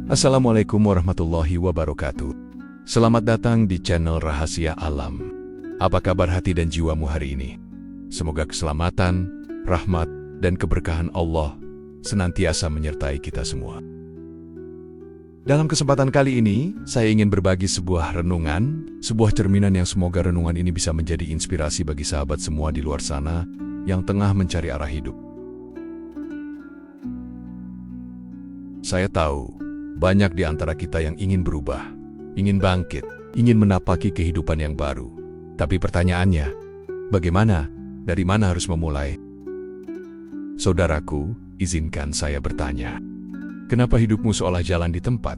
Assalamualaikum warahmatullahi wabarakatuh. Selamat datang di channel Rahasia Alam. Apa kabar hati dan jiwamu hari ini? Semoga keselamatan, rahmat, dan keberkahan Allah senantiasa menyertai kita semua. Dalam kesempatan kali ini, saya ingin berbagi sebuah renungan, sebuah cerminan yang semoga renungan ini bisa menjadi inspirasi bagi sahabat semua di luar sana yang tengah mencari arah hidup. Saya tahu, banyak di antara kita yang ingin berubah, ingin bangkit, ingin menapaki kehidupan yang baru. Tapi pertanyaannya, bagaimana? Dari mana harus memulai? Saudaraku, izinkan saya bertanya. Kenapa hidupmu seolah jalan di tempat?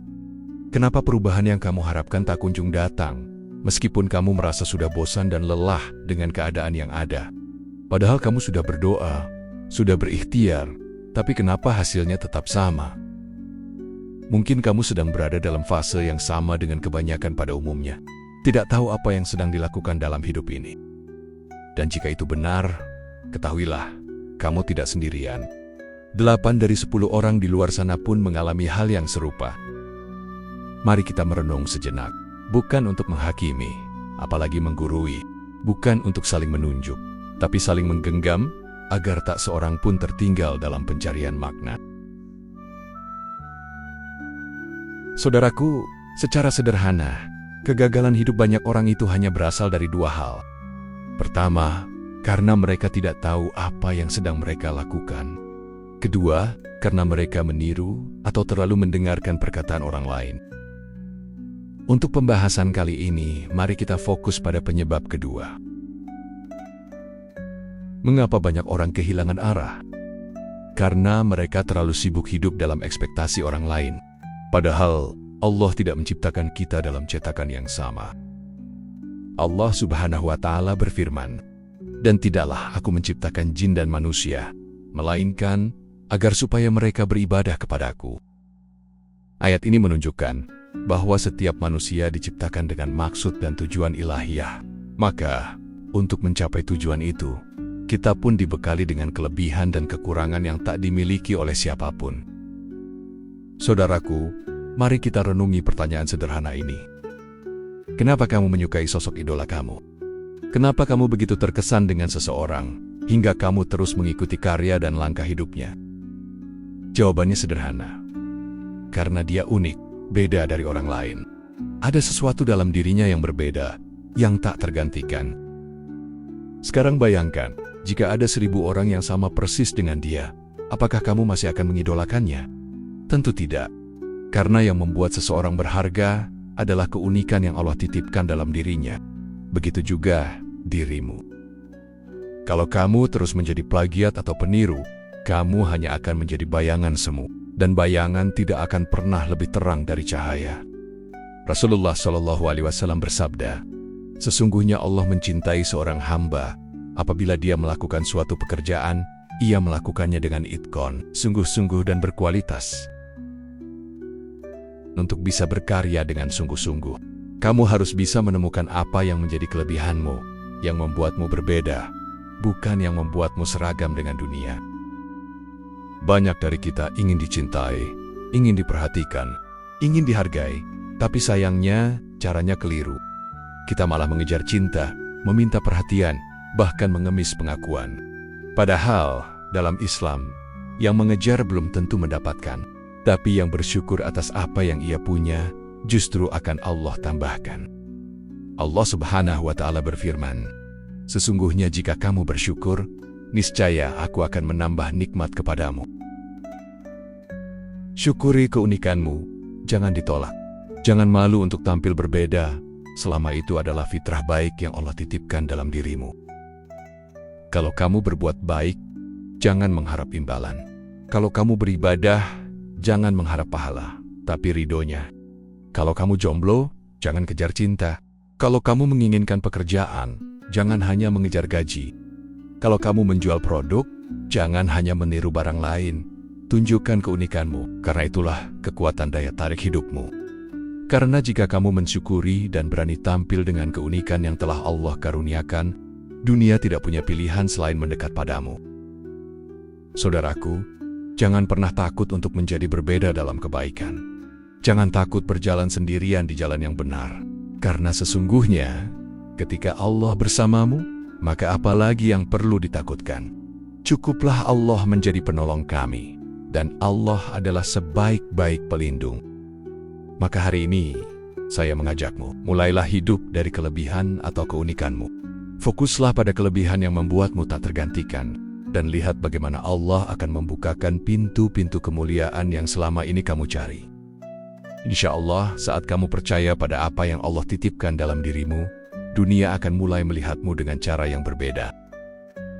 Kenapa perubahan yang kamu harapkan tak kunjung datang, meskipun kamu merasa sudah bosan dan lelah dengan keadaan yang ada? Padahal kamu sudah berdoa, sudah berikhtiar, tapi kenapa hasilnya tetap sama? Mungkin kamu sedang berada dalam fase yang sama dengan kebanyakan pada umumnya. Tidak tahu apa yang sedang dilakukan dalam hidup ini. Dan jika itu benar, ketahuilah, kamu tidak sendirian. 8 dari 10 orang di luar sana pun mengalami hal yang serupa. Mari kita merenung sejenak. Bukan untuk menghakimi, apalagi menggurui. Bukan untuk saling menunjuk, tapi saling menggenggam agar tak seorang pun tertinggal dalam pencarian makna. Saudaraku, secara sederhana, kegagalan hidup banyak orang itu hanya berasal dari dua hal. Pertama, karena mereka tidak tahu apa yang sedang mereka lakukan. Kedua, karena mereka meniru atau terlalu mendengarkan perkataan orang lain. Untuk pembahasan kali ini, mari kita fokus pada penyebab kedua. Mengapa banyak orang kehilangan arah? Karena mereka terlalu sibuk hidup dalam ekspektasi orang lain. Padahal Allah tidak menciptakan kita dalam cetakan yang sama. Allah Subhanahu wa Ta'ala berfirman, "Dan tidaklah aku menciptakan jin dan manusia, melainkan agar supaya mereka beribadah kepadaku." Ayat ini menunjukkan bahwa setiap manusia diciptakan dengan maksud dan tujuan ilahiyah. Maka, untuk mencapai tujuan itu, kita pun dibekali dengan kelebihan dan kekurangan yang tak dimiliki oleh siapapun. Saudaraku, mari kita renungi pertanyaan sederhana ini. Kenapa kamu menyukai sosok idola kamu? Kenapa kamu begitu terkesan dengan seseorang, hingga kamu terus mengikuti karya dan langkah hidupnya? Jawabannya sederhana. Karena dia unik, beda dari orang lain. Ada sesuatu dalam dirinya yang berbeda, yang tak tergantikan. Sekarang bayangkan, jika ada 1000 orang yang sama persis dengan dia, apakah kamu masih akan mengidolakannya? Tentu tidak, karena yang membuat seseorang berharga adalah keunikan yang Allah titipkan dalam dirinya. Begitu juga dirimu. Kalau kamu terus menjadi plagiat atau peniru, kamu hanya akan menjadi bayangan semu, dan bayangan tidak akan pernah lebih terang dari cahaya. Rasulullah SAW bersabda, "Sesungguhnya Allah mencintai seorang hamba apabila dia melakukan suatu pekerjaan, ia melakukannya dengan itqon, sungguh-sungguh dan berkualitas." Untuk bisa berkarya dengan sungguh-sungguh, kamu harus bisa menemukan apa yang menjadi kelebihanmu, yang membuatmu berbeda, bukan yang membuatmu seragam dengan dunia. Banyak dari kita ingin dicintai, ingin diperhatikan, ingin dihargai, tapi sayangnya caranya keliru. Kita malah mengejar cinta, meminta perhatian, bahkan mengemis pengakuan. Padahal, dalam Islam, yang mengejar belum tentu mendapatkan. Tapi yang bersyukur atas apa yang ia punya, justru akan Allah tambahkan. Allah Subhanahu wa Ta'ala berfirman, "Sesungguhnya jika kamu bersyukur, niscaya aku akan menambah nikmat kepadamu." Syukuri keunikanmu, jangan ditolak. Jangan malu untuk tampil berbeda, selama itu adalah fitrah baik yang Allah titipkan dalam dirimu. Kalau kamu berbuat baik, jangan mengharap imbalan. Kalau kamu beribadah, jangan mengharap pahala, tapi ridhonya. Kalau kamu jomblo, jangan kejar cinta. Kalau kamu menginginkan pekerjaan, jangan hanya mengejar gaji. Kalau kamu menjual produk, jangan hanya meniru barang lain. Tunjukkan keunikanmu, karena itulah kekuatan daya tarik hidupmu. Karena jika kamu mensyukuri dan berani tampil dengan keunikan yang telah Allah karuniakan, dunia tidak punya pilihan selain mendekat padamu. Saudaraku, jangan pernah takut untuk menjadi berbeda dalam kebaikan. Jangan takut berjalan sendirian di jalan yang benar. Karena sesungguhnya, ketika Allah bersamamu, maka apalagi yang perlu ditakutkan? Cukuplah Allah menjadi penolong kami, dan Allah adalah sebaik-baik pelindung. Maka hari ini, saya mengajakmu, mulailah hidup dari kelebihan atau keunikanmu. Fokuslah pada kelebihan yang membuatmu tak tergantikan, dan lihat bagaimana Allah akan membukakan pintu-pintu kemuliaan yang selama ini kamu cari. Insya Allah, saat kamu percaya pada apa yang Allah titipkan dalam dirimu, dunia akan mulai melihatmu dengan cara yang berbeda.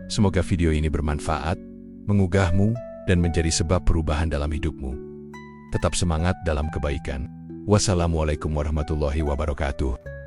Semoga video ini bermanfaat, mengugahmu, dan menjadi sebab perubahan dalam hidupmu. Tetap semangat dalam kebaikan. Wassalamualaikum warahmatullahi wabarakatuh.